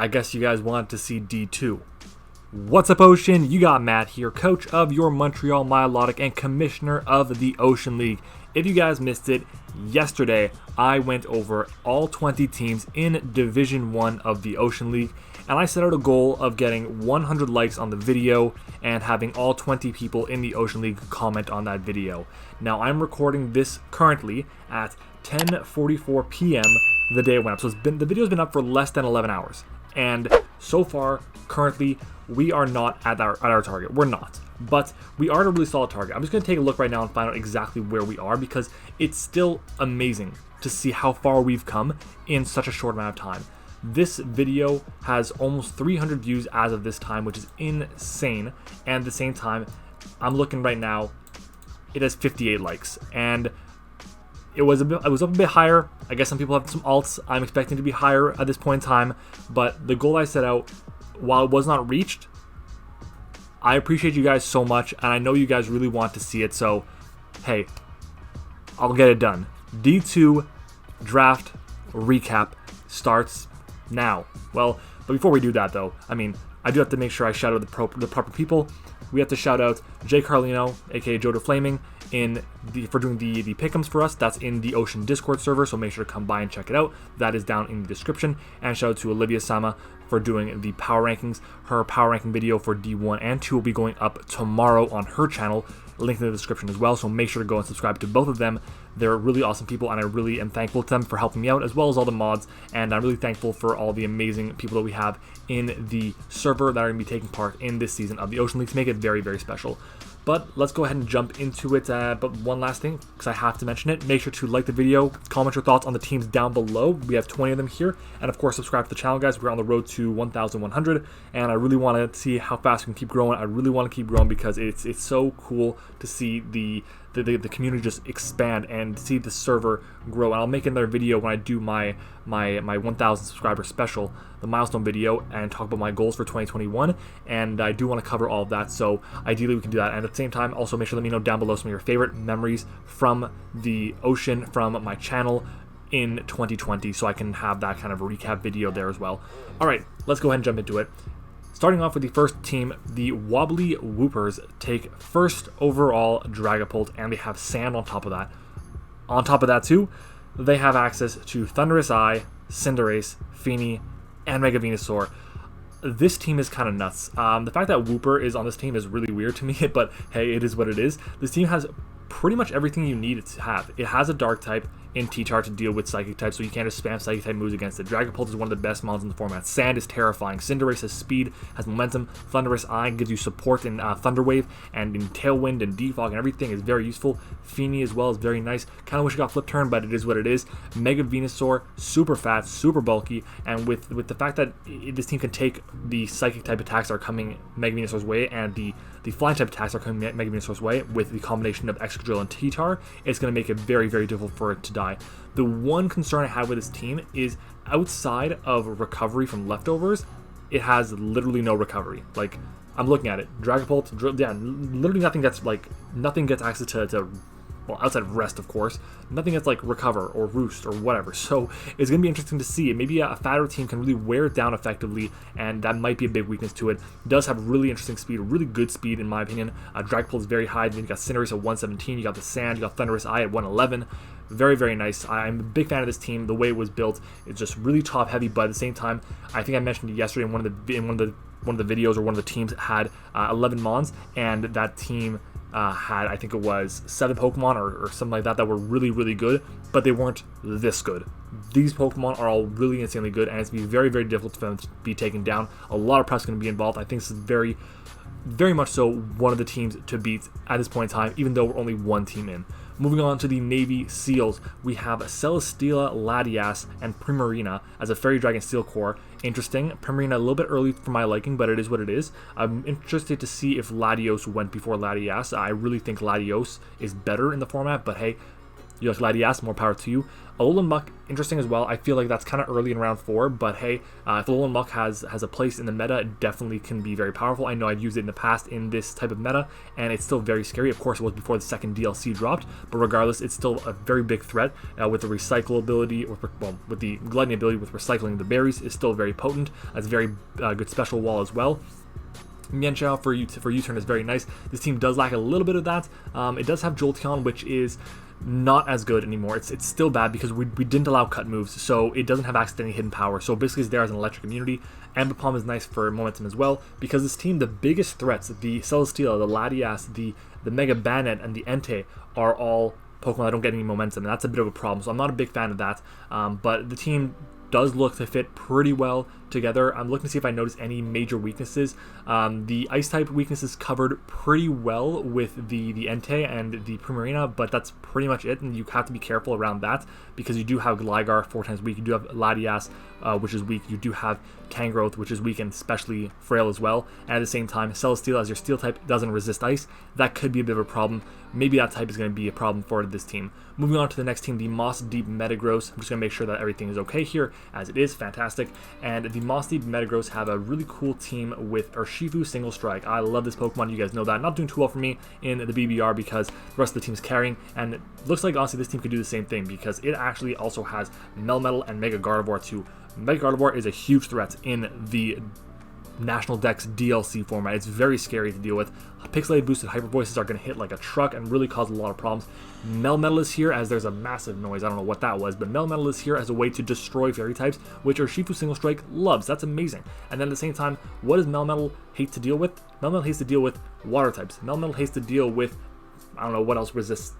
I guess you guys want to see D2. What's up, Oshean? You got Matt here, coach of your Montreal Milotic and commissioner of the Oshean League. If you guys missed it, yesterday I went over all 20 teams in Division 1 of the Oshean League, and I set out a goal of getting 100 likes on the video and having all 20 people in the Oshean League comment on that video. Now, I'm recording this currently at 10:44 p.m. the day it went up, so the video's been up for less than 11 hours. And so far, currently, we are not at our target. We're not. But we are at a really solid target. I'm just going to take a look right now and find out exactly where we are, because it's still amazing to see how far we've come in such a short amount of time. This video has almost 300 views as of this time, which is insane. And at the same time, I'm looking right now, it has 58 likes. And it was up a bit higher. I guess some people have some alts. I'm expecting to be higher at this point in time. But the goal I set out, while it was not reached, I appreciate you guys so much, and I know you guys really want to see it, so hey, I'll get it done. D2 draft recap starts now. Well, but before we do that though, I do have to make sure I shout out the proper people. We have to shout out JCarlino, aka JoeDaFlamin, for doing the pick'ems for us. That's in the Oshean Discord server, so make sure to come by and check it out. That is down in the description. And shout out to OliviaSama for doing the power rankings. Her power ranking video for D1 and 2 will be going up tomorrow on her channel. Link in the description as well, so make sure to go and subscribe to both of them. They're really awesome people, and I really am thankful to them for helping me out, as well as all the mods, and I'm really thankful for all the amazing people that we have in the server that are going to be taking part in this season of the Oshean League to make it very, very special. But let's go ahead and jump into it. But one last thing, because I have to mention it, make sure to like the video, comment your thoughts on the teams down below. We have 20 of them here, and of course subscribe to the channel, guys. We're on the road to 1,100, and I really want to see how fast we can keep growing. I really want to keep growing because it's so cool to see the community just expand and see the server grow. And I'll make another video when I do my 1,000 subscriber special, the milestone video, and talk about my goals for 2021. And I do want to cover all of that, so ideally we can do that. And at the same time, also make sure to let me know down below some of your favorite memories from the Oshean, from my channel in 2020, so I can have that kind of a recap video there as well. All right, let's go ahead and jump into it. Starting off with the first team, the Wobbly Whoopers take first overall Dragapult, and they have sand on top of that. On top of that too, they have access to Thundurus Eye, Cinderace, Feeny, and Mega Venusaur. This team is kind of nuts. The fact that Whooper is on this team is really weird to me, but hey, it is what it is. This team has pretty much everything you need it to have. It has a Dark type in T-Char to deal with Psychic type, so you can't just spam Psychic type moves against it. Dragapult is one of the best mons in the format. Sand is terrifying. Cinderace has speed, has momentum. Thundurus Eye gives you support in Thunder Wave and in Tailwind and Defog, and everything is very useful. Feeny as well is very nice. Kind of wish it got Flip Turn, but it is what it is. Mega Venusaur, super fat, super bulky, and with the fact that this team can take the Psychic type attacks that are coming Mega Venusaur's way, and the Flying type attacks are coming Mega Venusaur's way, with the combination of Excadrill and T-Tar, it's going to make it very, very difficult for it to die. The one concern I have with this team is outside of recovery from leftovers, it has literally no recovery. Like, I'm looking at it, Dragapult, yeah, literally nothing gets access to well, outside of rest, of course, nothing gets like recover or roost or whatever. So it's going to be interesting to see. Maybe a fatter team can really wear it down effectively, and that might be a big weakness to it. It does have really interesting speed, really good speed in my opinion. Dragapult is very high. Then you got Cinderace at 117, you got the Sand, you got Thundurus Eye at 111. Very, very nice. I'm a big fan of this team. The way it was built, it's just really top heavy, but at the same time, I think I mentioned it yesterday in one of the videos, or one of the teams had 11 mons, and that team had, I think it was 7 Pokemon or something like that were really, really good, but they weren't this good. These Pokemon are all really insanely good, and it's going to be very, very difficult for them to be taken down. A lot of press is going to be involved. I think this is very, very much so one of the teams to beat at this point in time, even though we're only one team in. Moving on to the Navy Seals, we have Celesteela, Latias, and Primarina as a Fairy Dragon Steel Core. Interesting. Primarina a little bit early for my liking, but it is what it is. I'm interested to see if Latios went before Latias. I really think Latios is better in the format, but hey, You like Latias, more power to you. Alolan Muck, interesting as well. I feel like that's kind of early in round 4, but hey, if Alolan Muck has a place in the meta, it definitely can be very powerful. I know I've used it in the past in this type of meta, and it's still very scary. Of course, it was before the second DLC dropped, but regardless, it's still a very big threat with the recycle ability, with the gliding ability with recycling the berries is still very potent. That's a very good special wall as well. Mienshao for U-turn is very nice. This team does lack a little bit of that. It does have Jolteon, which is not as good anymore. It's still bad because we didn't allow cut moves, so it doesn't have access to any hidden power. So basically it's there as an electric immunity. Ambipom is nice for momentum as well, because this team, the biggest threats, the Celesteela, the Latias, the Mega Banette, and the Entei are all Pokemon that don't get any momentum, and that's a bit of a problem. So I'm not a big fan of that, but the team does look to fit pretty well together. I'm looking to see if I notice any major weaknesses. The ice type weaknesses covered pretty well with the Entei and the Primarina, but that's pretty much it, and you have to be careful around that because you do have Gligar 4 times weak, you do have Latias, which is weak, you do have Tangrowth, which is weak and especially frail as well, and at the same time, Celesteela as your steel type doesn't resist ice. That could be a bit of a problem. Maybe that type is going to be a problem for this team. Moving on to the next team, the Moss Deep Metagross. I'm just going to make sure that everything is okay here, as it is fantastic. And the Moss Deep Metagross have a really cool team with Urshifu Single Strike. I love this Pokemon, you guys know that. Not doing too well for me in the BBR because the rest of the team is carrying, and it looks like honestly this team could do the same thing because it actually also has Melmetal and Mega Gardevoir too. Mega Gardevoir is a huge threat in the National Dex DLC format. It's very scary to deal with. Pixelated boosted Hyper Voices are going to hit like a truck and really cause a lot of problems. Melmetal is here as there's a massive noise. I don't know what that was, but Melmetal is here as a way to destroy fairy types, which Urshifu Single Strike loves. That's amazing. And then at the same time, what does Melmetal hate to deal with? Melmetal hates to deal with water types. Melmetal hates to deal with, I don't know what else resists.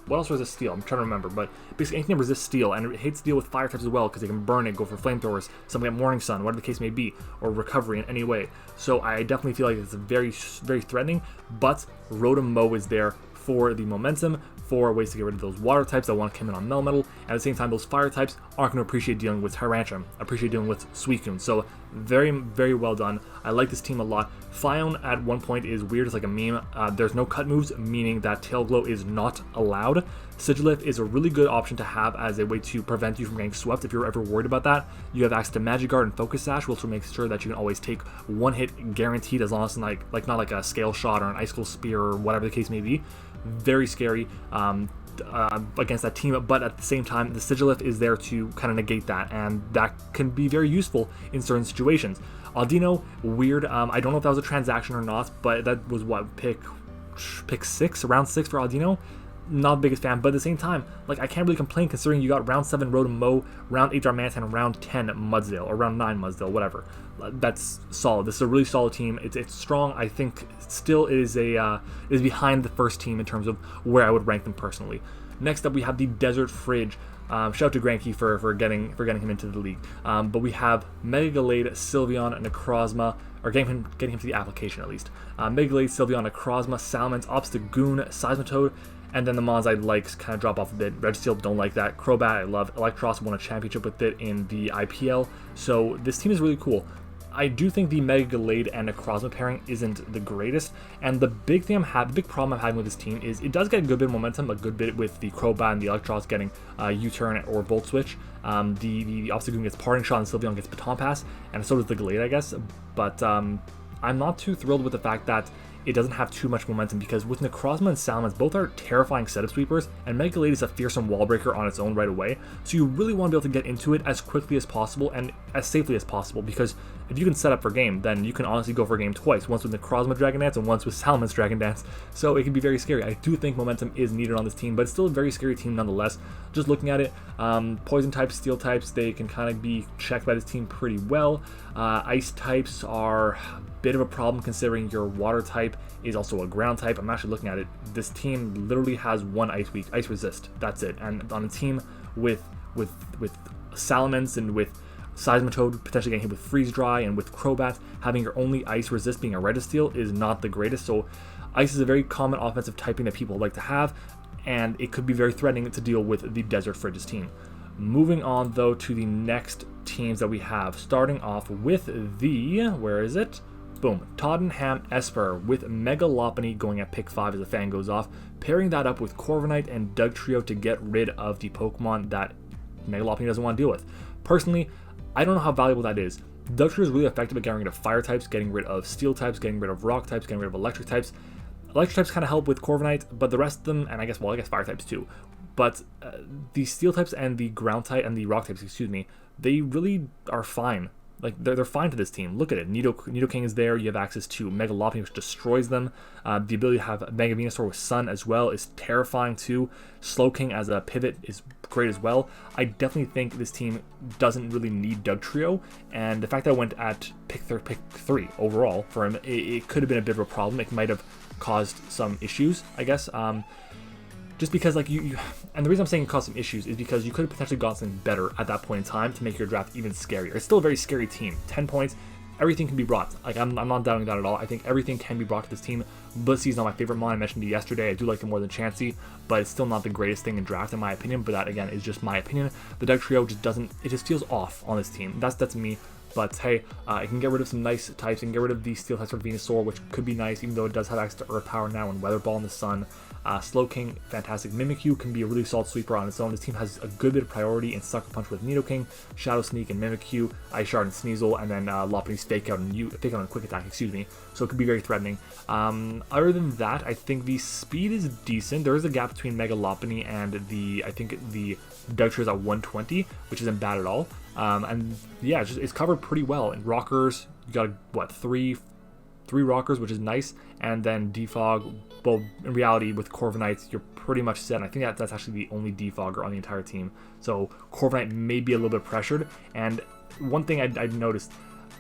What else resists steel? I'm trying to remember, but basically anything that resists steel, and it hates to deal with fire types as well because they can burn it, go for flamethrowers, something like Morning Sun, whatever the case may be, or recovery in any way. So I definitely feel like it's very, very threatening, but Rotom Mow is there for the momentum, for ways to get rid of those water types that want to come in on Melmetal. At the same time, those fire types aren't going to appreciate dealing with Tyrantrum, appreciate dealing with Suicune. So very, very well done. I like this team a lot. Flyone at one point is weird, it's like a meme. There's no cut moves, meaning that Tail Glow is not allowed. Sigilyph is a really good option to have as a way to prevent you from getting swept if you're ever worried about that. You have access to Magic Guard and Focus Sash, which will make sure that you can always take one hit guaranteed, as long as it's like not like a Scale Shot or an Icicle Spear or whatever the case may be. Very scary against that team, but at the same time, the Sigilyph is there to kind of negate that, and that can be very useful in certain situations. Audino, weird. I don't know if that was a transaction or not, but that was what, pick 6, round 6 for Audino. Not the biggest fan, but at the same time, like, I can't really complain considering you got round 7 Rotom Mow, round 8 Darmanitan, and round 10 Mudsdale, or round 9 Mudsdale, whatever. That's solid. This is a really solid team. It's strong. I think still is behind the first team in terms of where I would rank them personally. Next up, we have the Desert Fridge. Shout out to Granky for getting him into the league. But we have Mega Gallade, Sylveon, Necrozma, or getting him to the application at least. Mega Gallade, Sylveon, Necrozma, Salamence, Obstagoon, Seismitoad, and then the mons I like kind of drop off a bit. Registeel, don't like that. Crobat, I love. Electros won a championship with it in the IPL. So this team is really cool. I do think the Mega Gallade and Necrozma pairing isn't the greatest, and the big problem I'm having with this team is it does get a good bit of momentum, a good bit with the Crobat and the Electros getting U-turn or Volt Switch. The Obstagoon gets Parting Shot and Sylveon gets Baton Pass, and so does the Gallade, I guess. But I'm not too thrilled with the fact that it doesn't have too much momentum, because with Necrozma and Salamence, both are terrifying setup sweepers, and Mega Gallade is a fearsome wall breaker on its own right away, so you really want to be able to get into it as quickly as possible and as safely as possible, because if you can set up for game, then you can honestly go for game twice, once with Necrozma Dragon Dance and once with Salamence Dragon Dance, so it can be very scary. I do think momentum is needed on this team, but it's still a very scary team nonetheless. Just looking at it, poison types, steel types, they can kind of be checked by this team pretty well. Ice types are a bit of a problem considering your water type is also a ground type. I'm actually looking at it. This team literally has one ice resist. That's it. And on a team with Salamence and with Seismitoad potentially getting hit with Freeze Dry, and with Crobat having your only ice resist being a Registeel is not the greatest. So ice is a very common offensive typing that people like to have, and it could be very threatening to deal with the Desert Fridges team. Moving on though to the next teams that we have, starting off with the, where is it? Boom. Tottenham Esper with Mega Lopunny going at pick 5 as the fan goes off, pairing that up with Corviknight and Dugtrio to get rid of the Pokemon that Mega Lopunny doesn't want to deal with. Personally, I don't know how valuable that is. Dugtrio is really effective at getting rid of fire types, getting rid of steel types, getting rid of rock types, getting rid of electric types. Electric types kind of help with Corviknight, but the rest of them, and I guess fire types too. But the steel types and the ground type and the rock types, they really are fine. Like, they're fine to this team. Look at it. Nidoking is there. You have access to Mega Lopunny, which destroys them. The ability to have Mega Venusaur with Sun as well is terrifying too. Slowking as a pivot is great as well. I definitely think this team doesn't really need Dugtrio, and the fact that I went at pick 3 overall for him, it could have been a bit of a problem. It might have caused some issues, I guess. Just because, like, and the reason I'm saying it caused some issues is because you could have potentially gotten something better at that point in time to make your draft even scarier. It's still a very scary team. 10 points, everything can be brought. Like, I'm not doubting that at all. I think everything can be brought to this team. Blissey's not my favorite one. I mentioned it yesterday. I do like it more than Chansey, but it's still not the greatest thing in draft in my opinion. But that, again, is just my opinion. The Dugtrio just doesn't, it just feels off on this team. That's me. But hey, it can get rid of some nice types. It can get rid of the steel types for Venusaur, which could be nice, even though it does have access to Earth Power now and Weather Ball in the Sun. Slowking, fantastic. Mimikyu can be a really solid sweeper on its own. This team has a good bit of priority in Sucker Punch with Nidoking, Shadow Sneak and Mimikyu, Ice Shard and Sneasel, and then Lopunny's Fake Out and Quick Attack, so it could be very threatening. Other than that, I think the speed is decent. There is a gap between Mega Lopunny and I think the Dugtrio is at 120, which isn't bad at all. And yeah, it's covered pretty well. In Rockers, you got, what, three Rockers, which is nice, and then Defog. Well, in reality, with Corviknight, you're pretty much set, and I think that's actually the only Defogger on the entire team. So Corviknight may be a little bit pressured, and one thing I noticed,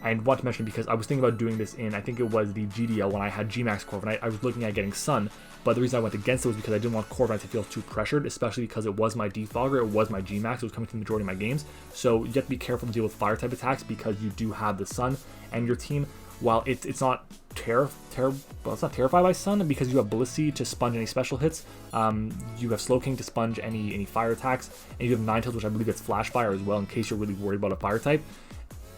I want to mention because I was thinking about doing this in, I think it was the GDL when I had Gmax Corviknight. I was looking at getting Sun, but the reason I went against it was because I didn't want Corviknight to feel too pressured, especially because it was my Defogger, it was my Gmax, it was coming to the majority of my games. So you have to be careful to deal with fire type attacks because you do have the Sun, and your team, while it's not it's not terrified by Sun because you have Blissey to sponge any special hits. You have Slowking to sponge any fire attacks, and you have Ninetales, which I believe gets Flash Fire as well in case you're really worried about a fire type.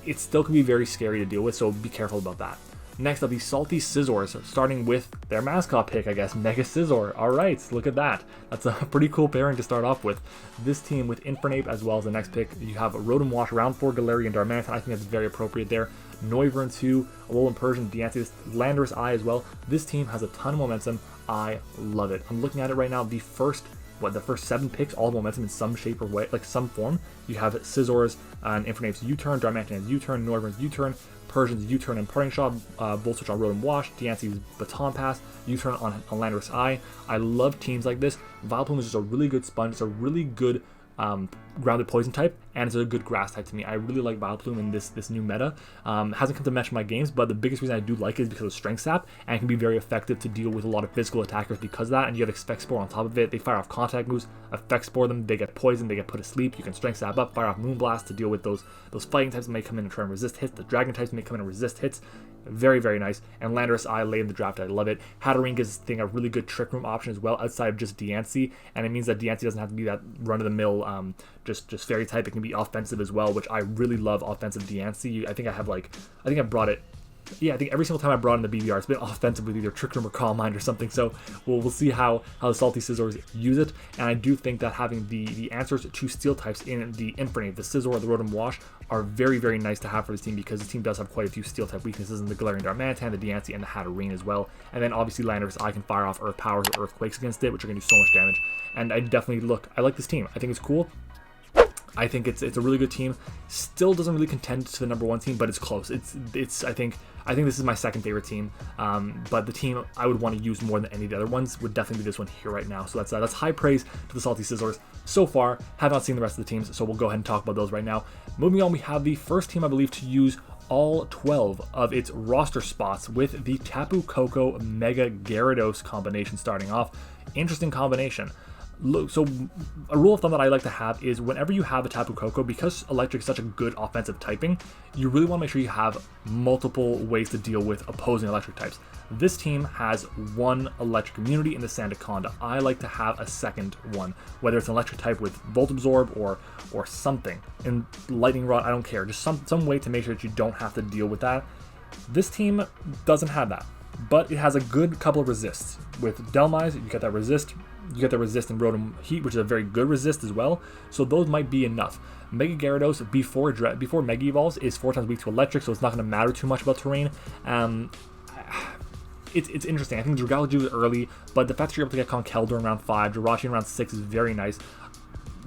It still can be very scary to deal with, so be careful about that. Next up, the Salty Scizors, starting with their mascot pick, I guess, Mega Scizor. Alright, look at that. That's a pretty cool pairing to start off with. This team with Infernape as well as the next pick. You have Rotom Wash, Round 4, Galarian, Darmanitan. I think that's very appropriate there. Noivern 2, Alolan Persian, Deancey, Landorus Eye as well. This team has a ton of momentum. I love it. I'm looking at it right now. The first 7 picks, all momentum in some shape or way, like some form. You have Scizors and Infernape's U-turn, Darmanitan's U-turn, Noivern's U-turn, Persian's U-turn and Parting Shot, Volt Switch on Rotom Wash, Deancey's Baton Pass, U-turn on Landorus Eye. I love teams like this. Vileplume is just a really good sponge. It's a really good grounded poison type, and it's a good grass type to me. I really like Vileplume in this new meta. Hasn't come to match my games, but the biggest reason I do like it is because of Strength Sap, and it can be very effective to deal with a lot of physical attackers because of that. And you have Expect Spore on top of it. They fire off contact moves, Effect Spore them, they get poisoned, they get put to sleep. You can Strength Sap up, fire off Moonblast to deal with those fighting types that may come in and try and resist hits. The Dragon types may come in and resist hits. Very, very nice. And Landorus Eye late in the draft, I love it. Hatterene gives this thing a really good Trick Room option as well, outside of just Deancey, and it means that Deancey doesn't have to be that run-of-the-mill, just fairy type. It can be offensive as well, which I really love offensive Deancey. I think I brought it. Yeah, I think every single time I brought in the BBR, it's been offensive with either Trick Room or Calm Mind or something. So we'll see how the Salty Scizors use it. And I do think that having the answers to steel types in the Infernape, the Scizor, the Rotom Wash are very, very nice to have for this team because the team does have quite a few steel type weaknesses in the Galarian Darmanitan, the Deancey, and the Hatterene as well. And then obviously Landorus Eye can fire off Earth Powers or Earthquakes against it, which are going to do so much damage. And I like this team. I think it's cool. I think it's a really good team. Still doesn't really contend to the #1 team, but it's close. I think this is my second favorite team. But the team I would want to use more than any of the other ones would definitely be this one here right now. So that's high praise to the Salty Scizors so far. Have not seen the rest of the teams, so we'll go ahead and talk about those right now. Moving on, we have the first team I believe to use all 12 of its roster spots with the Tapu Koko Mega Gyarados combination starting off. Interesting combination. So a rule of thumb that I like to have is whenever you have a Tapu Koko, because Electric is such a good offensive typing, you really want to make sure you have multiple ways to deal with opposing Electric types. This team has one Electric immunity in the Sandaconda. I like to have a second one, whether it's an Electric type with Volt Absorb or something. In Lightning Rod, I don't care. Just some way to make sure that you don't have to deal with that. This team doesn't have that, but it has a good couple of resists. With Delmise, you get that resist. You get the resist in Rotom Heat, which is a very good resist as well. So those might be enough. Mega Gyarados before Mega Evolves is 4 times weak to Electric, so it's not going to matter too much about terrain. It's interesting. I think Dragalge was early, but the fact that you're able to get Conkeldurr in round 5, Jirachi in round 6 is very nice.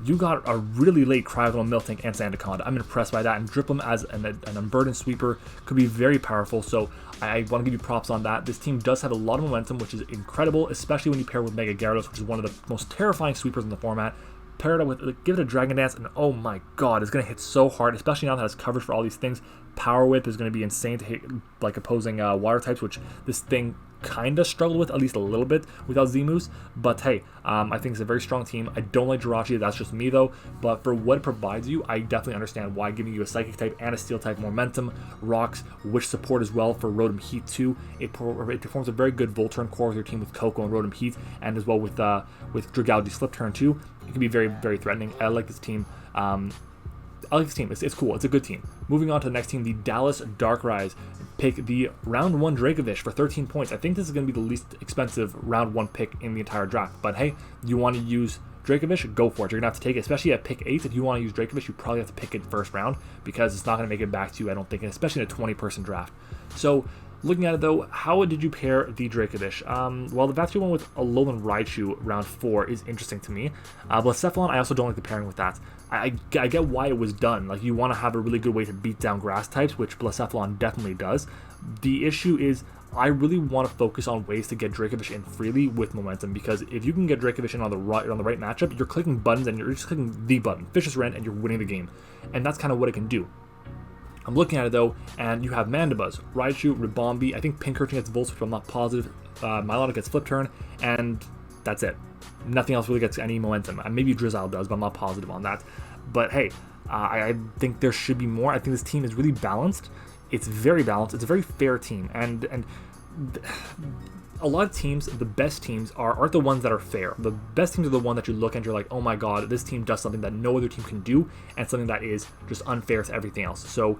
You got a really late Cryogonal, Miltank, and Sandaconda. I'm impressed by that, and Driplam as an Unburdened Sweeper could be very powerful, so I want to give you props on that. This team does have a lot of momentum, which is incredible, especially when you pair with Mega Gyarados, which is one of the most terrifying sweepers in the format. Pair it up with, give it a Dragon Dance, and oh my god, it's going to hit so hard, especially now that it has coverage for all these things. Power Whip is going to be insane to hit like opposing water types, which this thing kind of struggled with, at least a little bit, without Z-Moose. But hey, I think it's a very strong team. I don't like Jirachi, that's just me though. But for what it provides you, I definitely understand why giving you a Psychic type and a Steel type momentum, rocks, Wish support as well for Rotom Heat 2. It performs a very good Volturn core with your team with Coco and Rotom Heat, and as well with Dragalge Slip Turn 2. It can be very, very threatening. I like this team. I like this team. It's cool. It's a good team. Moving on to the next team, the Dallas Darkrai. Pick the round 1 Dracovish for 13 points. I think this is going to be the least expensive round 1 pick in the entire draft. But hey, you want to use Dracovish? Go for it. You're going to have to take it, especially at pick 8. If you want to use Dracovish, you probably have to pick it first round because it's not going to make it back to you, I don't think, especially in a 20-person draft. So, looking at it though, how did you pair the Dracovish? Well, the fact you went with Alolan Raichu round 4 is interesting to me. Blacephalon, I also don't like the pairing with that. I get why it was done. Like, you want to have a really good way to beat down grass types, which Blacephalon definitely does. The issue is, I really want to focus on ways to get Dracovish in freely with momentum, because if you can get Dracovish in on the right matchup, you're clicking buttons and you're just clicking the button, Vicious Rend, and you're winning the game. And that's kind of what it can do. I'm looking at it though, and you have Mandibuzz, Raichu, Ribombee. I think Pincurchin gets Volt Switch, but I'm not positive. Milotic gets Flip Turn, and that's it. Nothing else really gets any momentum. Maybe Drizzile does, but I'm not positive on that. But hey, I think there should be more. I think this team is really balanced. It's very balanced. It's a very fair team, and a lot of teams, the best teams aren't the ones that are fair. The best teams are the one that you look at and you're like, oh my god, this team does something that no other team can do, and something that is just unfair to everything else. So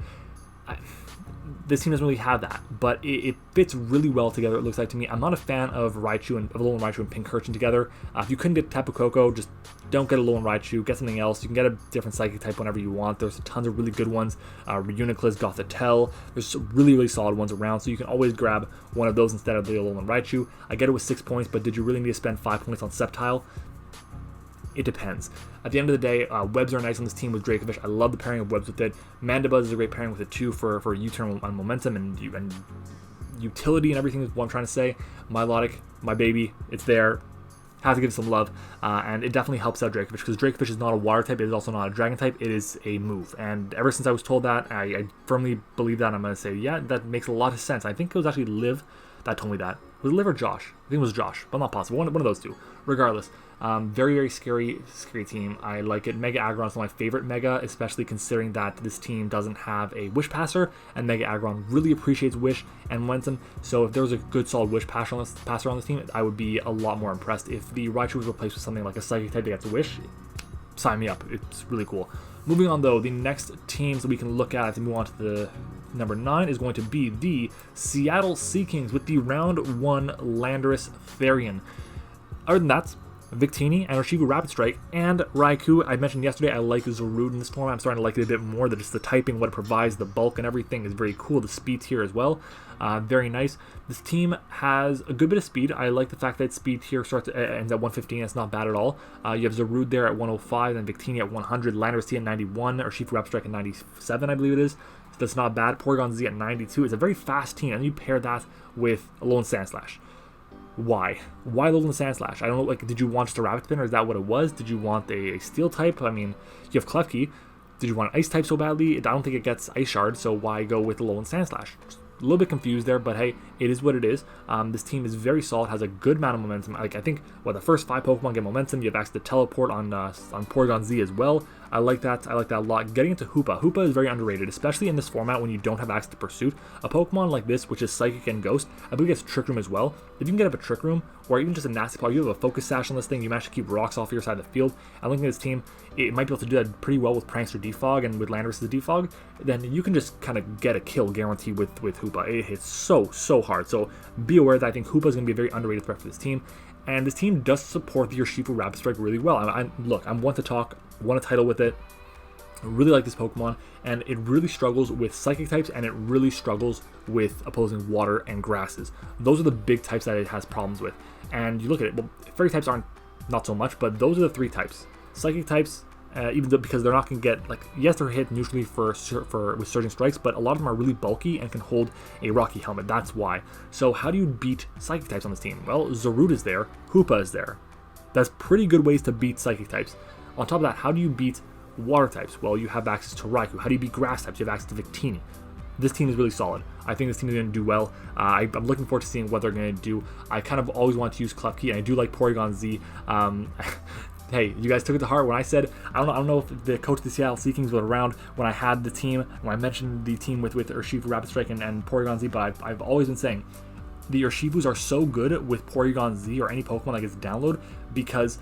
this team doesn't really have that, but it fits really well together, it looks like to me. I'm not a fan of Alolan Raichu and Pincurchin together. If you couldn't get Tapu Koko, just don't get Alolan Raichu, get something else. You can get a different Psychic type whenever you want. There's tons of really good ones. Reuniclus, Gothitelle, there's really, really solid ones around, so you can always grab one of those instead of the Alolan Raichu. I get it with 6 points, but did you really need to spend 5 points on Sceptile? It depends. At the end of the day, webs are nice on this team with Dracovish. I love the pairing of webs with it. Mandibuzz is a great pairing with it too for U-turn on momentum and utility and everything is what I'm trying to say. Milotic, my baby, it's there. Have to give it some love, and it definitely helps out Dracovish, because Dracovish is not a water type, it is also not a dragon type, it is a move. And ever since I was told that, I firmly believe that, and I'm going to say, yeah, that makes a lot of sense. I think it was actually Liv that told me that. Was it Liv or Josh? I think it was Josh, but I'm not positive. One of those two. Regardless, very, very scary team. I like it. Mega Aggron is one of my favorite Mega, especially considering that this team doesn't have a Wish Passer, and Mega Aggron really appreciates Wish and momentum. So if there was a good solid Wish Passer on this team, I would be a lot more impressed. If the Raichu was replaced with something like a Psychic type that gets Wish, sign me up. It's really cool. Moving on though, the next teams that we can look at to move on to the number 9 is going to be the Seattle Sea Kings with the round 1 Landorus Therian. Other than that, Victini and Urshifu Rapid Strike and Raikou. I mentioned yesterday I like Zarude in this format. I'm starting to like it a bit more. Just the typing, what it provides, the bulk and everything is very cool. The speed tier as well, very nice. This team has a good bit of speed. I like the fact that speed tier ends at 115. It's not bad at all. You have Zarude there at 105 and Victini at 100. Landorus T at 91. Urshifu Rapid Strike at 97, I believe it is. So that's not bad. Porygon Z at 92. It's a very fast team, and you pair that with Alolan Sandslash. Why Alolan Sandslash? I don't know, like, did you want just a Rabbit Spin, or is that what it was? Did you want a Steel type? I mean, you have Klefki. Did you want an Ice type so badly? I don't think it gets Ice Shard, so why go with Alolan Sandslash? A little bit confused there, but hey, it is what it is. This team is very solid, has a good amount of momentum. Like, I think, the first 5 Pokemon get momentum. You have access to Teleport on Porygon Z as well. I like that a lot. Getting into Hoopa. Hoopa is very underrated, especially in this format when you don't have access to Pursuit. A Pokemon like this, which is Psychic and Ghost, I believe it gets Trick Room as well. If you can get up a Trick Room, or even just a Nasty Paw, you have a Focus Sash on this thing, you manage to keep rocks off your side of the field. I'm looking at this team, it might be able to do that pretty well with Prankster Defog and with Landorus' Defog. Then you can just kind of get a kill guarantee with Hoopa. Hoopa. It hits so hard. So be aware that I think Hoopa is going to be a very underrated threat for this team. And this team does support the Urshifu Rapid Strike really well. Look, I'm one to talk, won a title with it. I really like this Pokemon, and it really struggles with Psychic types, and it really struggles with opposing Water and Grasses. Those are the big types that it has problems with. And you look at it, well, Fairy types aren't not so much, but those are the 3 types. Psychic types, even though because they're not going to get, like, yes, they're hit neutrally with Surging Strikes, but a lot of them are really bulky and can hold a Rocky Helmet. That's why. So how do you beat Psychic types on this team? Well, Zarude is there, Hoopa is there. That's pretty good ways to beat Psychic types. On top of that, how do you beat Water types? Well, you have access to Raikou. How do you beat Grass types? You have access to Victini. This team is really solid. I think this team is going to do well. I'm looking forward to seeing what they're going to do. I kind of always want to use Klefki, and I do like Porygon Z. Hey, you guys took it to heart when I said, I don't know if the coach of the Seattle Sea Kings was around when I had the team, when I mentioned the team with Urshifu Rapid Strike and Porygon Z, but I've always been saying the Urshifus are so good with Porygon Z or any Pokemon that gets download because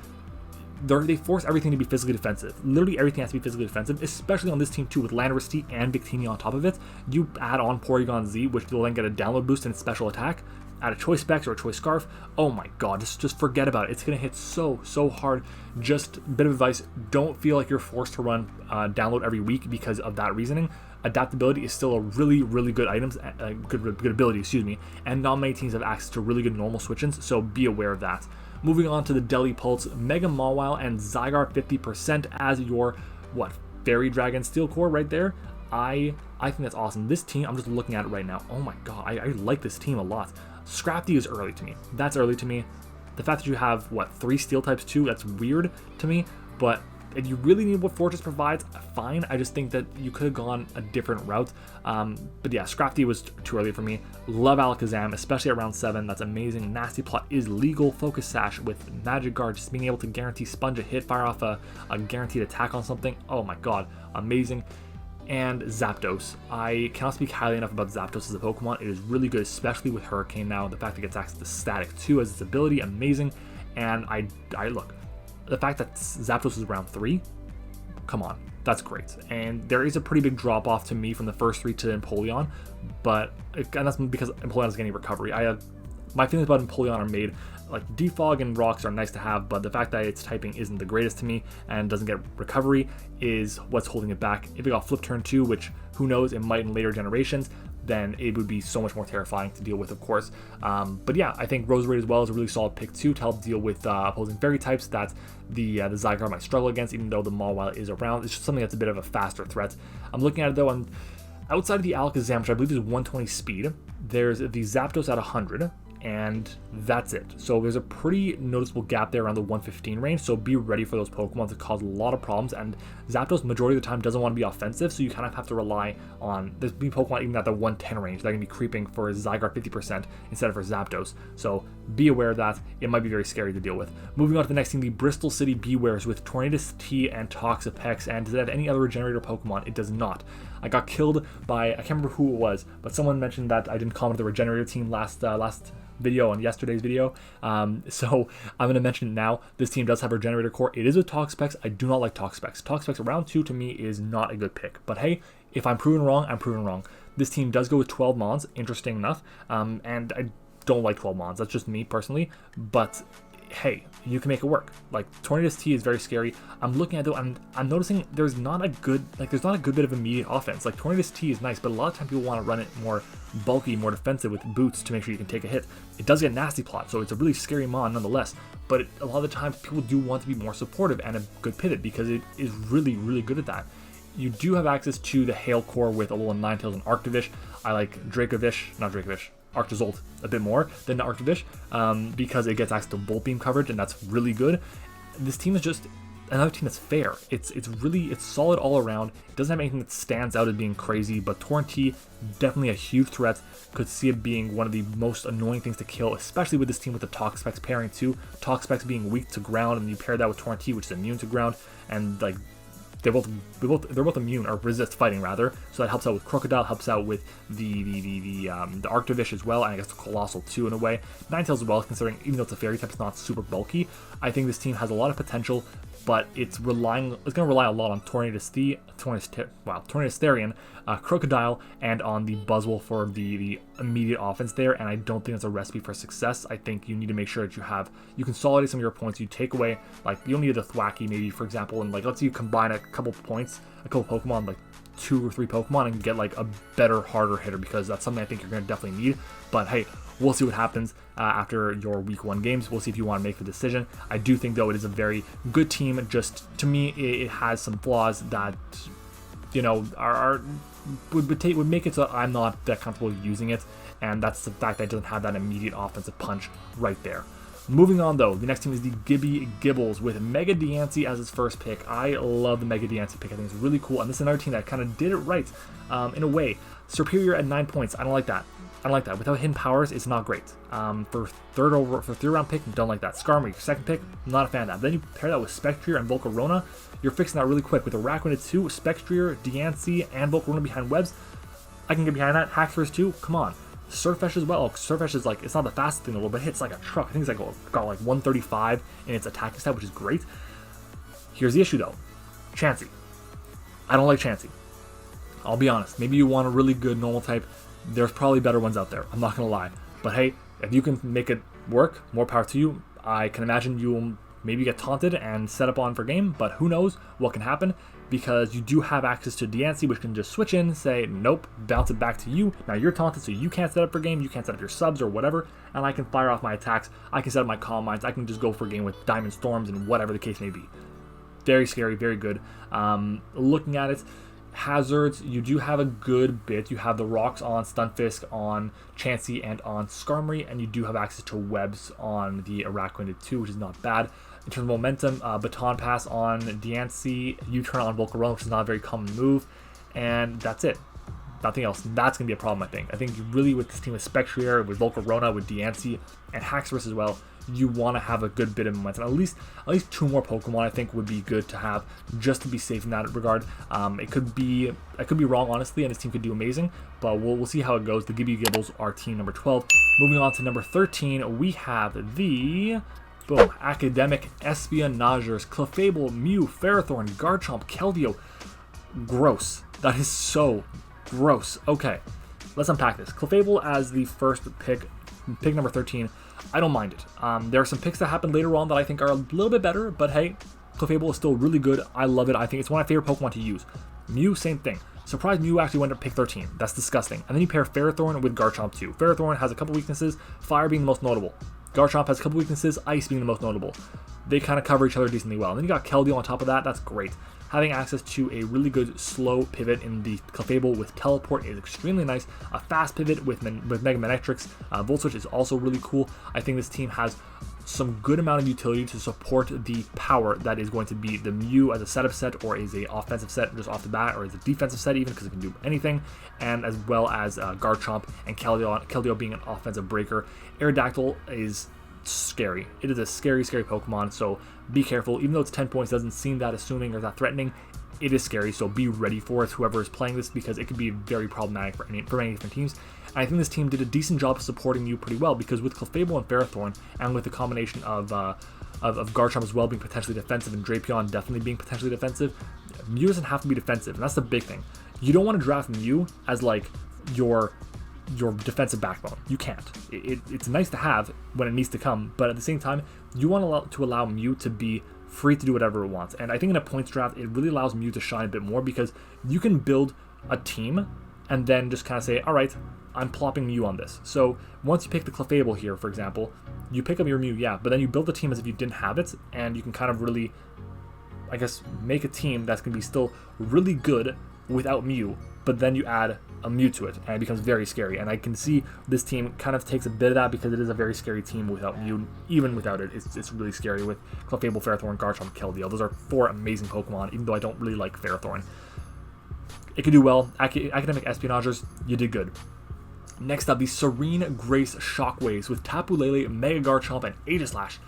they force everything to be physically defensive. Literally everything has to be physically defensive, especially on this team too with Landorus and Victini on top of it. You add on Porygon Z, which will then get a download boost and special attack. Add a Choice Specs or a Choice Scarf. Oh my god, just forget about it. It's going to hit so hard. Just a bit of advice, don't feel like you're forced to run download every week because of that reasoning. Adaptability is still a really good good ability, excuse me, and not many teams have access to really good normal switch-ins, so be aware of that. Moving on to the Delhi Pulse, Mega Mawile and Zygarde 50% as your, Fairy Dragon Steel Core right there. I think that's awesome. This team, I'm just looking at it right now. Oh my god, I like this team a lot. Scrafty is early to me. That's early to me. The fact that you have, 3 Steel types too, that's weird to me, but if you really need what Fortress provides, fine. I just think that you could have gone a different route. But yeah, Scrafty was too early for me. Love Alakazam, especially at round 7. That's amazing. Nasty Plot is legal. Focus Sash with Magic Guard, just being able to guarantee Sponge a hit, fire off a guaranteed attack on something. Oh my god, amazing. And Zapdos. I cannot speak highly enough about Zapdos as a Pokemon. It is really good, especially with Hurricane now. The fact that it gets access to Static too as its ability, amazing. And I look, the fact that Zapdos is round 3, come on, that's great. And there is a pretty big drop off to me from the first 3 to Empoleon, and that's because Empoleon is getting recovery. My feelings about Empoleon are made, like Defog and Rocks are nice to have, but the fact that its typing isn't the greatest to me and doesn't get recovery is what's holding it back. If it got Flip Turn 2, which who knows, it might in later generations, then it would be so much more terrifying to deal with, of course. But yeah, I think Roserade as well is a really solid pick too to help deal with opposing fairy types that the Zygarde might struggle against, even though the Mawile is around. It's just something that's a bit of a faster threat. I'm looking at it though, outside of the Alakazam, which I believe is 120 speed, there's the Zapdos at 100, and that's it. So there's a pretty noticeable gap there around the 115 range, so be ready for those Pokemon to cause a lot of problems, and Zapdos majority of the time doesn't want to be offensive, so you kind of have to rely on, there's being Pokemon even at the 110 range that can be creeping for Zygarde 50% instead of for Zapdos, so be aware of that. It might be very scary to deal with. Moving on to the next thing, the Bristol City Bewares with Tornadus T and Toxapex, and does it have any other regenerator Pokemon? It does not. I got killed by, I can't remember who it was, but someone mentioned that I didn't comment the regenerator team last video on yesterday's video, so I'm going to mention it now. This team does have a generator core. It is with Toxapex. I do not like Toxapex. Toxapex round 2 to me is not a good pick, but hey, if I'm proven wrong, I'm proven wrong. This team does go with 12 Mons, interesting enough, and I don't like 12 Mons. That's just me personally, but hey, you can make it work. Like, Tornadus T is very scary. I'm looking at it though, I'm noticing there's not a good bit of immediate offense. Like, Tornadus T is nice, but a lot of times people want to run it more bulky, more defensive with boots to make sure you can take a hit. It does get Nasty Plot, so it's a really scary mon nonetheless, but a lot of the times people do want to be more supportive and a good pivot because it is really good at that. You do have access to the Hail Core with a little Ninetales and Arctovish. I like Arctozolt a bit more than the Arctovish because it gets access to Bolt Beam coverage, and that's really good. This team is just another team that's fair. It's solid all around. It doesn't have anything that stands out as being crazy, but Torn T, definitely a huge threat. Could see it being one of the most annoying things to kill, especially with this team with the Toxapex pairing too. Toxapex being weak to ground, and you pair that with Torn T, which is immune to ground, and like they're both immune, or resist fighting rather, so that helps out with Crocodile, helps out with the Arctovish as well, and I guess the Colossal too in a way. Ninetales as well, considering even though it's a fairy type, it's not super bulky. I think this team has a lot of potential. but it's going to rely a lot on Tornadisterian, Crocodile, and on the Buzzwole for the immediate offense there, and I don't think that's a recipe for success. I think you need to make sure that you consolidate some of your points, you take away, like, you don't need the Thwacky maybe, for example, and like, let's say you combine a couple Pokemon, like 2 or 3 Pokemon, and get like a better, harder hitter, because that's something I think you're going to definitely need. But hey, we'll see what happens after your week 1 games. We'll see if you want to make the decision. I do think, though, it is a very good team. Just to me, it has some flaws that, you know, would make it so I'm not that comfortable using it, and that's the fact that it doesn't have that immediate offensive punch right there. Moving on, though, the next team is the Gibby Gibbles with Mega Diancie as its first pick. I love the Mega Diancie pick. I think it's really cool, and this is another team that kind of did it right in a way. Superior at 9 points. I don't like that. Without hidden powers, it's not great. For third round pick, don't like that. Skarmory, second pick, not a fan of that. Then you pair that with Spectrier and Volcarona, you're fixing that really quick. With Araquanid 2, Spectrier, Diancie, and Volcarona behind webs, I can get behind that. Haxorus 2, come on. Surfetch as well. Surfetch is like, it's not the fastest thing in the world, but it hits like a truck. I think it's like got like 135 in its attacking stat, which is great. Here's the issue, though. Chansey. I don't like Chansey. I'll be honest. Maybe you want a really good normal type. There's probably better ones out there. I'm not going to lie. But hey, if you can make it work, more power to you. I can imagine you'll maybe get taunted and set up on for game, but who knows what can happen, because you do have access to Diancie, which can just switch in, say, nope, bounce it back to you. Now you're taunted, so you can't set up for game, you can't set up your subs or whatever, and I can fire off my attacks, I can set up my Calm Minds, I can just go for game with Diamond Storms and whatever the case may be. Very scary, very good. Looking at it, hazards, you do have a good bit. You have the rocks on Stunfisk, on Chansey, and on Skarmory, and you do have access to webs on the Araquanid 2, which is not bad. In terms of momentum, Baton Pass on Diancie, U-turn on Volcarona, which is not a very common move, and that's it. Nothing else. That's going to be a problem, I think. I think really with this team with Spectrier, with Volcarona, with Diancie, and Haxorus as well, you want to have a good bit of momentum. At least 2 more Pokemon, I think, would be good to have, just to be safe in that regard. I could be wrong, honestly, and this team could do amazing, but we'll see how it goes. The Gibby Gibbles are team number 12. Moving on to number 13, we have the Academic Espionagers, Clefable, Mew, Ferrothorn, Garchomp, Keldeo. Gross. That is so gross. Okay, let's unpack this. Clefable as the first pick number 13. I don't mind it. There are some picks that happen later on that I think are a little bit better, but hey, Clefable is still really good. I love it. I think it's one of my favorite Pokemon to use. Mew, same thing. Surprised Mew actually went to pick 13. That's disgusting. And then you pair Ferrothorn with Garchomp too. Ferrothorn has a couple weaknesses, Fire being the most notable. Garchomp has a couple weaknesses, Ice being the most notable. They kind of cover each other decently well. And then you got Keldeo on top of that. That's great. Having access to a really good slow pivot in the Clefable with Teleport is extremely nice. A fast pivot with Mega Manectrics, Volt Switch is also really cool. I think this team has some good amount of utility to support the power that is going to be the Mew as a setup set, or as a offensive set just off the bat, or as a defensive set even, because it can do anything, and as well as Garchomp and Keldeo being an offensive breaker. Aerodactyl is scary. It is a scary Pokemon, so be careful. Even though it's 10 points, doesn't seem that assuming or that threatening, it is scary, so be ready for it, whoever is playing this, because it could be very problematic for many different teams. And I think this team did a decent job of supporting you pretty well, because with Clefable and Ferrothorn, and with the combination of Garchomp as well being potentially defensive, and Drapion definitely being potentially defensive, Mew doesn't have to be defensive, and that's the big thing. You don't want to draft Mew as like your defensive backbone. You can't. It's nice to have when it needs to come, but at the same time, you want to allow Mew to be free to do whatever it wants. And I think in a points draft, it really allows Mew to shine a bit more, because you can build a team and then just kind of say, all right, I'm plopping Mew on this. So once you pick the Clefable here, for example, you pick up your Mew, yeah, but then you build the team as if you didn't have it, and you can kind of really, I guess, make a team that's going to be still really good without Mew, but then you add a Mew to it, and it becomes very scary. And I can see this team kind of takes a bit of that, because it is a very scary team without Mew. Even without it, it's really scary with Clefable, Ferrothorn, Garchomp, Keldeo. Those are 4 amazing Pokemon, even though I don't really like Ferrothorn. It could do well. Academic Espionagers, you did good. Next up, the Serene Grace Shockwaves with Tapu Lele, Mega Garchomp, and Aegislash.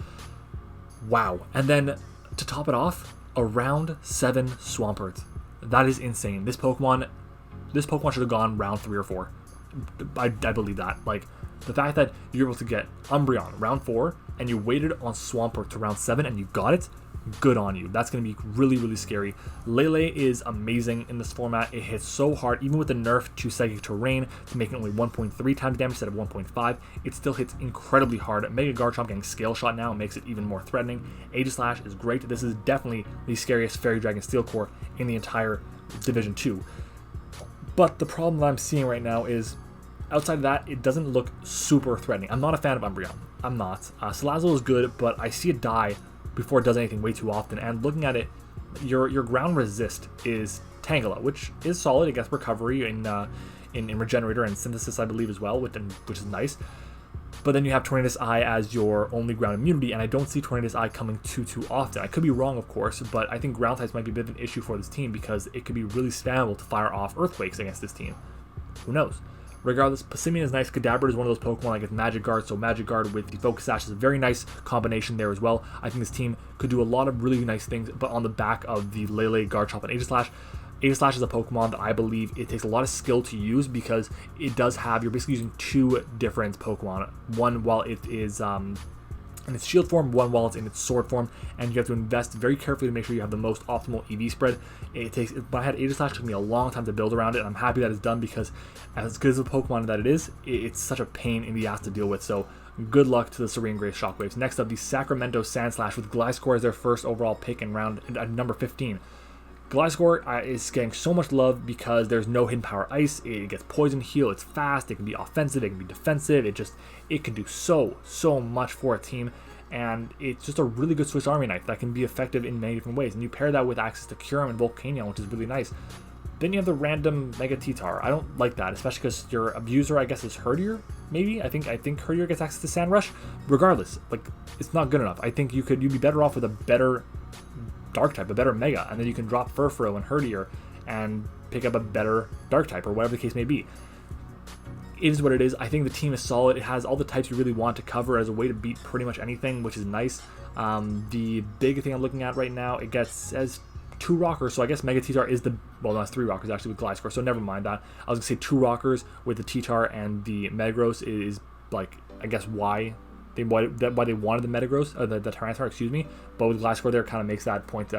Wow. And then, to top it off, a round 7 Swampert. That is insane. This Pokemon should have gone round 3 or 4. I believe that. Like, the fact that you're able to get Umbreon round 4, and you waited on Swampert to round 7, and you got it, good on you. That's going to be really, really scary. Lele is amazing in this format. It hits so hard, even with the nerf to Psychic Terrain to make it only 1.3 times damage instead of 1.5. It still hits incredibly hard. Mega Garchomp getting Scale Shot now makes it even more threatening. Aegislash is great. This is definitely the scariest Fairy Dragon Steel Core in the entire Division 2. But the problem that I'm seeing right now is, outside of that, it doesn't look super threatening. I'm not a fan of Umbreon. I'm not. Salazzle is good, but I see it die before it does anything way too often. And looking at it, your ground resist is Tangela, which is solid. It gets recovery in Regenerator and Synthesis, I believe, as well, which is nice. But then you have Tornadus Eye as your only ground immunity, and I don't see Tornadus Eye coming too often. I could be wrong, of course, but I think ground types might be a bit of an issue for this team because it could be really spammable to fire off Earthquakes against this team. Who knows? Regardless, Passimian is nice. Kadabra is one of those Pokemon that gets Magic Guard, so Magic Guard with the Focus Sash is a very nice combination there as well. I think this team could do a lot of really nice things, but on the back of the Lele, Garchomp, and Aegislash. Aegislash is a Pokemon that I believe it takes a lot of skill to use because it does have, you're basically using two different Pokemon. One while it is in its shield form, one while it's in its sword form, and you have to invest very carefully to make sure you have the most optimal EV spread. When I had Aegislash, it took me a long time to build around it, and I'm happy that it's done because as good as a Pokemon that it is, it's such a pain in the ass to deal with, so good luck to the Serene Grace Shockwaves. Next up, the Sacramento Sandslash with Gliscor as their first overall pick in round number 15. Gliscor is getting so much love because there's no hidden power ice. It gets poison heal, it's fast, it can be offensive, it can be defensive, it can do so much for a team, and it's just a really good Swiss Army knife that can be effective in many different ways. And you pair that with access to Kyurem and Volcanion, which is really nice. Then you have the random Mega T-Tar. I don't like that, especially because your abuser, I guess, is Herdier, maybe? I think Herdier gets access to Sandrush. Regardless, like, it's not good enough. I think you'd be better off with a better Dark type, a better Mega, and then you can drop Furfrou and Herdier and pick up a better Dark type, or whatever the case may be. It is what it is. I think the team is solid. It has all the types you really want to cover as a way to beat pretty much anything, which is nice. The big thing I'm looking at right now, it gets as 2 rockers, so I guess Mega T-Tar is well, no, it's 3 rockers actually with Gliscor, so never mind that. I was gonna say 2 rockers with the T-Tar and the Metagross is, like, I guess why they wanted the Metagross, the Tyranitar, excuse me, but with Gliscor there, kind of makes that point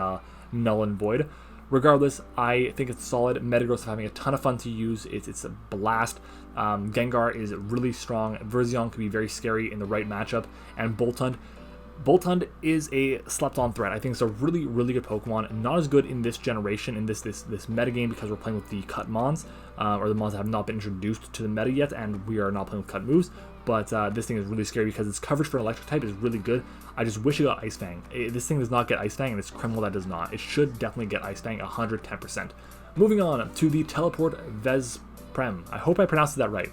null and void. Regardless, I think it's solid. Metagross is having a ton of fun to use. It's a blast. Gengar is really strong. Verzion can be very scary in the right matchup, and Boltund is a slept-on threat. I think it's a really, really good Pokemon. Not as good in this generation, in this metagame, because we're playing with the cut Mons, or the Mons that have not been introduced to the meta yet, and we are not playing with cut moves. But this thing is really scary because its coverage for an electric type is really good. I just wish it got Ice Fang. This thing does not get Ice Fang, and it's criminal that does not. It should definitely get Ice Fang 110%. Moving on to the Teleport Vesprem. I hope I pronounced that right.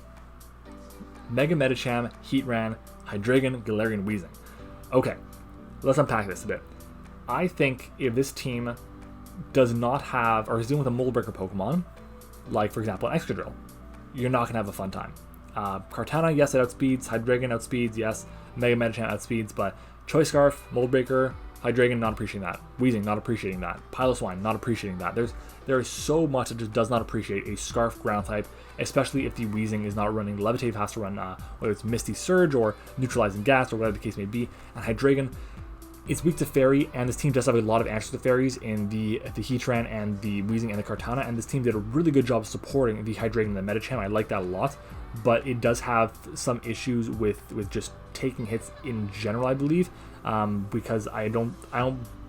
Mega Medicham, Heatran, Hydreigon, Galarian, Weezing. Okay, let's unpack this a bit. I think if this team does not have, or is dealing with a Mold Breaker Pokemon, like for example an Excadrill, you're not going to have a fun time. Kartana, yes, it outspeeds. Hydreigon outspeeds, yes. Mega Medicham outspeeds, but Choice Scarf, Mold Breaker, Hydreigon, not appreciating that. Weezing, not appreciating that. Piloswine, not appreciating that. There is so much that just does not appreciate a Scarf ground type, especially if the Weezing is not running. Levitate has to run, whether it's Misty Surge or Neutralizing Gas or whatever the case may be. And Hydreigon, it's weak to Fairy, and this team does have a lot of answers to Fairies in the Heatran and the Weezing and the Kartana, and this team did a really good job supporting the Hydreigon and the Medicham. I like that a lot, but it does have some issues with just taking hits in general, I believe, because I don't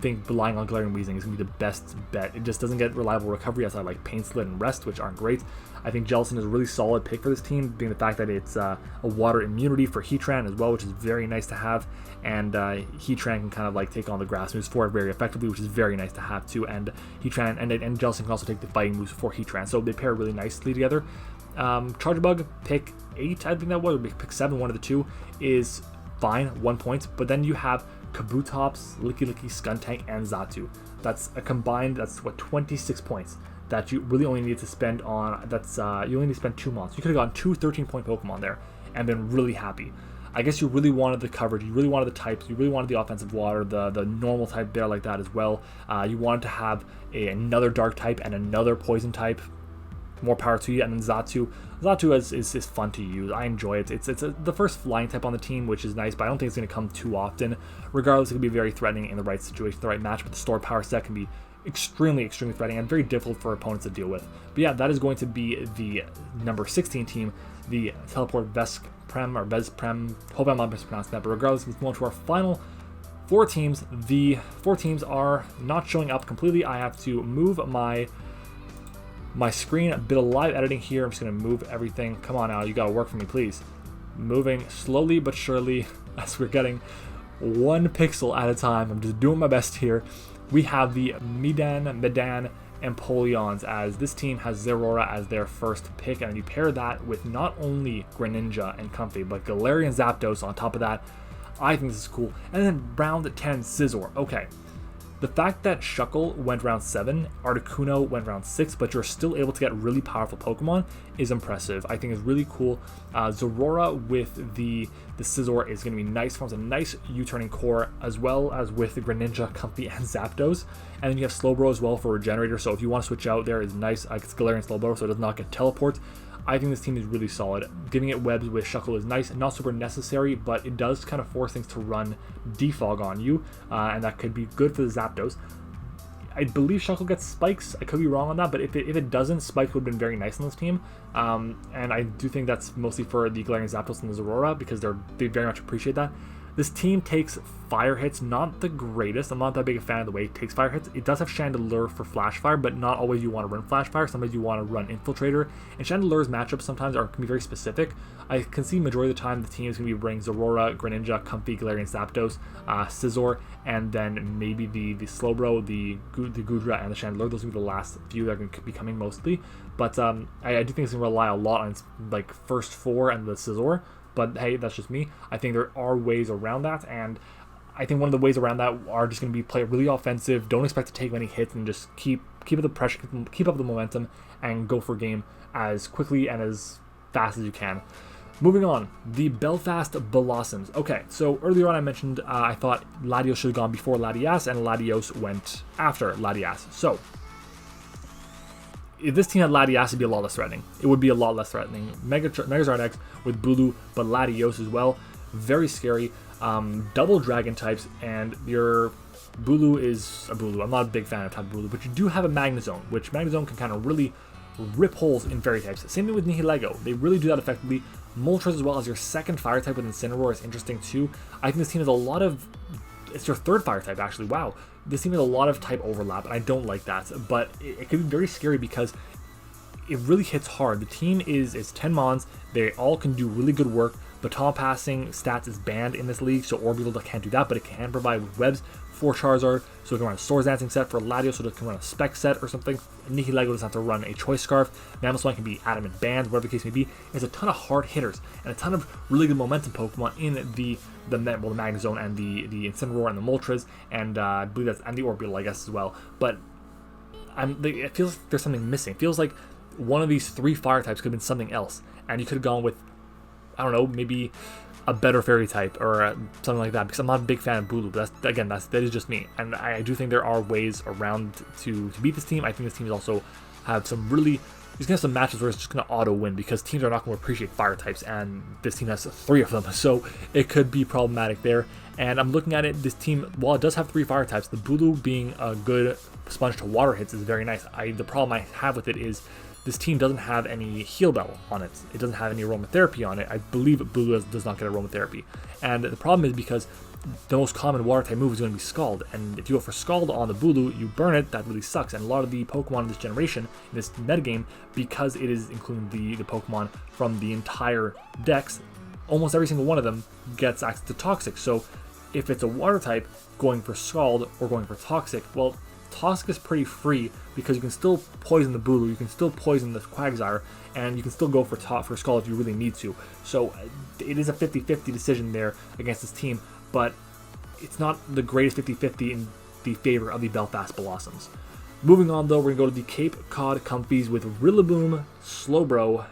think relying on Galarian Weezing is going to be the best bet. It just doesn't get reliable recovery outside like Pain Slit and Rest, which aren't great. I think Jellicent is a really solid pick for this team, being the fact that it's a water immunity for Heatran as well, which is very nice to have, and Heatran can kind of like take on the grass moves for it very effectively, which is very nice to have too, and Heatran and Jellicent can also take the fighting moves for Heatran, so they pair really nicely together. Chargebug, pick 8, I think that was, or pick 7, one of the two, is fine, 1 point, but then you have Kabutops, Lickilicky, Skuntank, and Xatu. That's a combined, that's what, 26 points that you really only need to spend on, you only need to spend 2 months. You could have gotten 2 13-point Pokemon there and been really happy. I guess you really wanted the coverage, you really wanted the types, you really wanted the offensive water, the normal type there like that as well. You wanted to have another dark type and another poison type. more power to you. And then Xatu is fun to use. I enjoy it. It's the first flying type on the team, which is nice, but I don't think it's going to come too often. Regardless, it can be very threatening in the right situation, the right match, but the stored power set can be extremely threatening and very difficult for opponents to deal with. But yeah, that is going to be the number 16 team, the Teleport Vesprem or Vesprem. Hope I'm not mispronouncing that, but regardless, let's move on to our final 4 teams. The 4 teams are not showing up completely. I have to move my screen, a bit of live editing here. I'm just going to move everything. Come on now, you got to work for me, please. Moving slowly but surely as we're getting 1 pixel at a time. I'm just doing my best here. We have the Medan, and Polions, as this team has Zeraora as their first pick, and you pair that with not only Greninja and Comfey, but Galarian Zapdos on top of that. I think this is cool. And then round 10, Scizor. Okay. The fact that Shuckle went round 7, Articuno went round 6, but you're still able to get really powerful Pokemon is impressive. I think it's really cool. Zeraora with the Scizor is going to be nice. Forms a nice U-turning core, as well as with the Greninja, Comfey, and Zapdos. And then you have Slowbro as well for Regenerator, so if you want to switch out there, is nice. It's Galarian Slowbro, so it does not get Teleport. I think this team is really solid. Giving it webs with Shuckle is nice, not super necessary, but it does kind of force things to run Defog on you, and that could be good for the Zapdos. I believe Shuckle gets Spikes. I could be wrong on that, but if it doesn't, Spikes would have been very nice on this team. And I do think that's mostly for the Galarian Zapdos and the Zeraora, because they very much appreciate that. This team takes fire hits, not the greatest. I'm not that big a fan of the way it takes fire hits. It does have Chandelure for flash fire, but not always you want to run flash fire. Sometimes you want to run Infiltrator. And Chandelure's matchups sometimes can be very specific. I can see majority of the time the team is going to be bringing Zeraora, Greninja, Comfey, Galarian Zapdos, Scizor, and then maybe the Slowbro, the Gudra, and the Chandelure. Those will be the last few that are going to be coming mostly. But I do think it's going to rely a lot on its like first 4 and the Scizor. But hey, that's just me. I think there are ways around that, and I think one of the ways around that are just going to be play really offensive. Don't expect to take many hits, and just keep up the pressure, keep up the momentum, and go for game as quickly and as fast as you can. Moving on, the Belfast Blossoms. Okay, so earlier on I mentioned I thought Latios should have gone before Latias, and Latios went after Latias. So if this team had Latias, it'd be a lot less threatening. It would be a lot less threatening. Megazord X with Bulu, but Latios as well. Very scary. Double Dragon types, and your Bulu is a Bulu. I'm not a big fan of type Bulu, but you do have a Magnezone, which Magnezone can kind of really rip holes in fairy types. Same thing with Nihilego. They really do that effectively. Moltres as well as your second fire type with Incineroar is interesting too. I think this team has a lot of... It's your third fire type, actually. Wow. This team has a lot of type overlap, and I don't like that. But it can be very scary because it really hits hard. The team is 10 Mons. They all can do really good work. Baton passing stats is banned in this league, so Orbital can't do that, but it can provide webs for Charizard, so it can run a Swords Dancing set. For Latios, so it can run a Spec set or something. Nihilego doesn't have to run a Choice Scarf. Mamoswine can be Adamant Band, whatever the case may be. There's a ton of hard hitters and a ton of really good momentum Pokemon in the Magnezone and the Incineroar and the Moltres, and I believe that's and the Orbital, I guess, as well. But it feels like there's something missing. It feels like one of these 3 fire types could have been something else, and you could have gone with, I don't know, maybe a better fairy type or something like that, because I'm not a big fan of Bulu, but that is just me. And I do think there are ways around to beat this team. I think this team is also have some really... He's going to have some matches where it's just going to auto-win because teams are not going to appreciate fire types, and this team has 3 of them, so it could be problematic there. And I'm looking at it, this team, while it does have 3 fire types, the Bulu being a good sponge to water hits is very nice. The problem I have with it is this team doesn't have any Heal Bell on it. It doesn't have any Aromatherapy on it. I believe Bulu does not get Aromatherapy. And the problem is because the most common water type move is going to be Scald, and if you go for Scald on the Bulu, you burn it, that really sucks. And a lot of the Pokemon in this generation, in this metagame, because it is including the Pokemon from the entire Dex, almost every single one of them gets access to Toxic. So if it's a water type going for Scald or going for Toxic, well, Toxic is pretty free because you can still poison the Bulu, you can still poison the Quagsire, and you can still go for Scald if you really need to. So it is a 50-50 decision there against this team, but it's not the greatest 50-50 in the favor of the Belfast Blossoms. Moving on though, we're going to go to the Cape Cod Comfies with Rillaboom, Slowbro,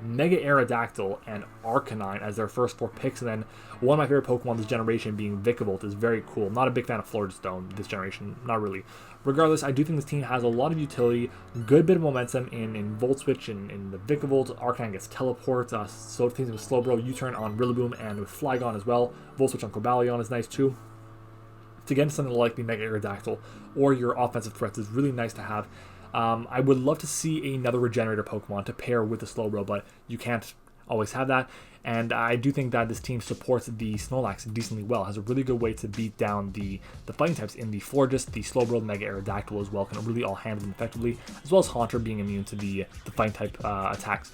Mega Aerodactyl and Arcanine as their first 4 picks, and then one of my favorite Pokemon this generation being Vikavolt is very cool. Not a big fan of Floristone this generation, not really. Regardless, I do think this team has a lot of utility, good bit of momentum in Volt Switch, in the Vikavolt. Arcanine gets Teleport, so things with Slowbro, U-Turn on Rillaboom, and with Flygon as well. Volt Switch on Cobalion is nice too. To get into something like the Mega Aerodactyl or your offensive threats is really nice to have. I would love to see another Regenerator Pokemon to pair with the Slowbro, but you can't always have that. And I do think that this team supports the Snorlax decently well. Has a really good way to beat down the fighting types in the Florges, the Slowbro, the Mega Aerodactyl as well. Can really all handle them effectively, as well as Haunter being immune to the fighting type attacks.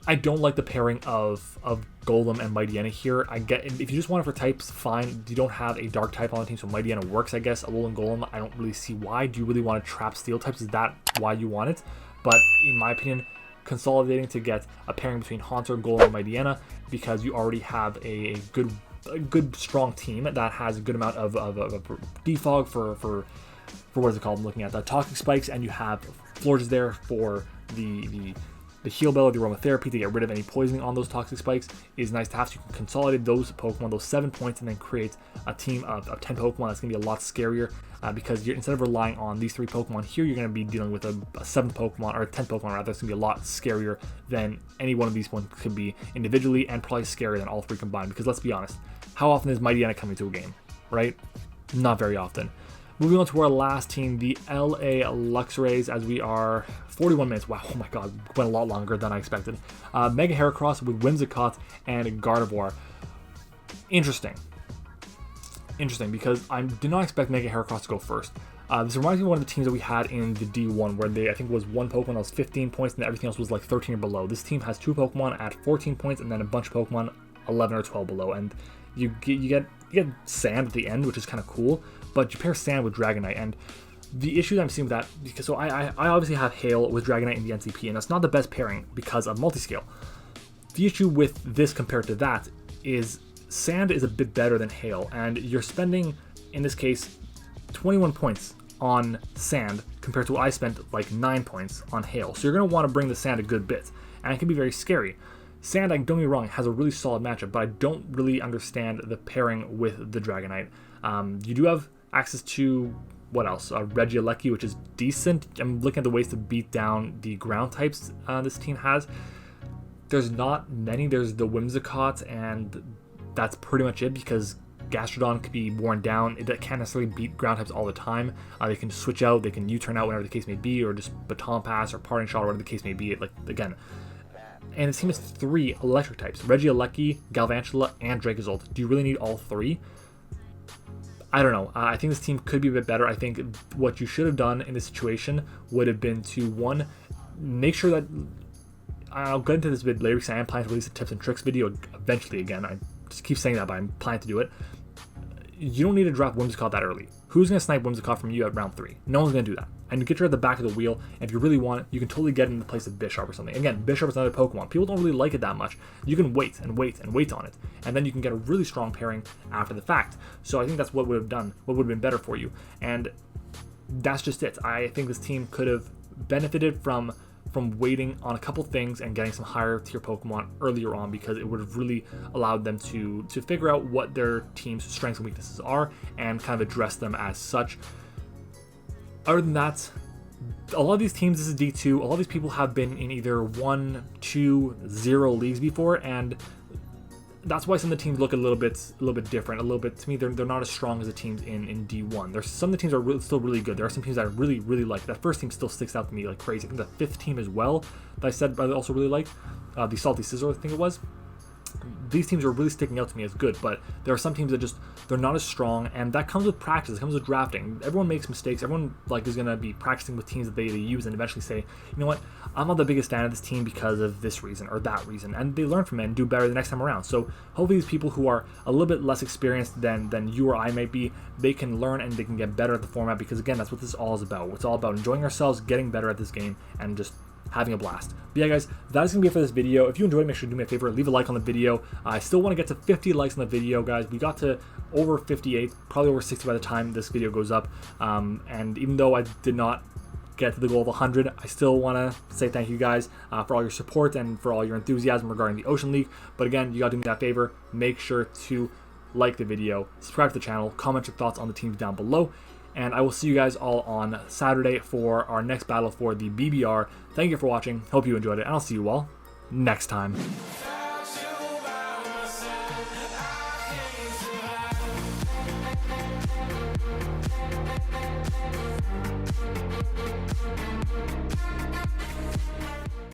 I don't like the pairing of Golem and Mightyena here. I get if you just want it for types, fine. You don't have a dark type on the team, so Mightyena works, I guess. Alolan Golem, I don't really see why. Do you really want to trap steel types? Is that why you want it? But in my opinion, consolidating to get a pairing between Haunter, Golem, and Mightyena, because you already have a good strong team that has a good amount of defog for what is it called? I'm looking at that Toxic Spikes, and you have Florges there for the Heal Bell or the Aromatherapy to get rid of any poisoning on those Toxic Spikes is nice to have. So you can consolidate those Pokemon, those 7 points, and then create a team of 10 Pokemon that's going to be a lot scarier because instead of relying on these 3 Pokemon here, you're going to be dealing with a 7th Pokemon, or a 10th Pokemon rather. It's going to be a lot scarier than any one of these ones could be individually, and probably scarier than all 3 combined, because let's be honest, how often is Mightyena coming to a game, right? Not very often. Moving on to our last team, the LA Luxrays, as we are 41 minutes. Wow, oh my god, went a lot longer than I expected. Mega Heracross with Whimsicott and Gardevoir. Interesting, because I did not expect Mega Heracross to go first. This reminds me of one of the teams that we had in the D1, where I think it was one Pokemon that was 15 points and everything else was like 13 or below. This team has 2 Pokemon at 14 points and then a bunch of Pokemon 11 or 12 below, and you get Sand at the end, which is kind of cool. But you pair Sand with Dragonite, and the issue that I'm seeing with that, because so I obviously have Hail with Dragonite in the NCP, and that's not the best pairing because of multiscale. The issue with this compared to that is Sand is a bit better than Hail, and you're spending, in this case, 21 points on Sand compared to what I spent like 9 points on Hail. So you're going to want to bring the Sand a good bit, and it can be very scary. Sand, don't get me wrong, has a really solid matchup, but I don't really understand the pairing with the Dragonite. You do have access to, what else? Regieleki, which is decent. I'm looking at the ways to beat down the ground types this team has. There's not many. There's the Whimsicott, and that's pretty much it, because Gastrodon could be worn down. It can't necessarily beat ground types all the time. They can switch out, they can U-turn out, whatever the case may be, or just Baton Pass or Parting Shot, or whatever the case may be. Like, again, and this team has 3 electric types: Regieleki, Galvantula, and Dracozolt. Do you really need all 3? I don't know. I think this team could be a bit better. I think what you should have done in this situation would have been to, 1, make sure that, I'll get into this a bit later because I am planning to release a tips and tricks video eventually again. I just keep saying that, but I'm planning to do it. You don't need to drop Whimsicott that early. Who's going to snipe Whimsicott from you at round 3? No one's going to do that. And you get her at the back of the wheel, and if you really want it, you can totally get it in the place of Bisharp or something. Again, Bisharp is another Pokemon. People don't really like it that much. You can wait and wait and wait on it, and then you can get a really strong pairing after the fact. So I think that's what would have been better for you. And that's just it. I think this team could have benefited from waiting on a couple things and getting some higher tier Pokemon earlier on, because it would have really allowed them to figure out what their team's strengths and weaknesses are and kind of address them as such. Other than that, a lot of these teams, this is D2, a lot of these people have been in either 1, 2, 0 leagues before, and that's why some of the teams look a little bit different. To me, they're not as strong as the teams in D1. Some of the teams are still really good. There are some teams that I really like. That first team still sticks out to me like crazy. I think the 5th team as well that I said I also really liked, the Salty Scizor, I think it was. These teams are really sticking out to me as good, but there are some teams that they're not as strong, and that comes with practice. It comes with drafting. Everyone makes mistakes. Everyone is going to be practicing with teams that they use and eventually say, you know what, I'm not the biggest fan of this team because of this reason or that reason, and they learn from it and do better the next time around. So hopefully these people who are a little bit less experienced than you or I might be, they can learn and they can get better at the format, because again, that's what this all is about. It's all about enjoying ourselves, getting better at this game, and just having a blast. But yeah, guys, that is going to be it for this video. If you enjoyed, make sure to do me a favor, leave a like on the video. I still want to get to 50 likes on the video, guys. We got to over 58, probably over 60 by the time this video goes up. And even though I did not get to the goal of 100. I still want to say thank you guys for all your support and for all your enthusiasm regarding the Oshean League. But again, you got to do me that favor. Make sure to like the video, subscribe to the channel, comment your thoughts on the teams down below. And I will see you guys all on Saturday for our next battle for the BBR. Thank you for watching. Hope you enjoyed it. And I'll see you all next time.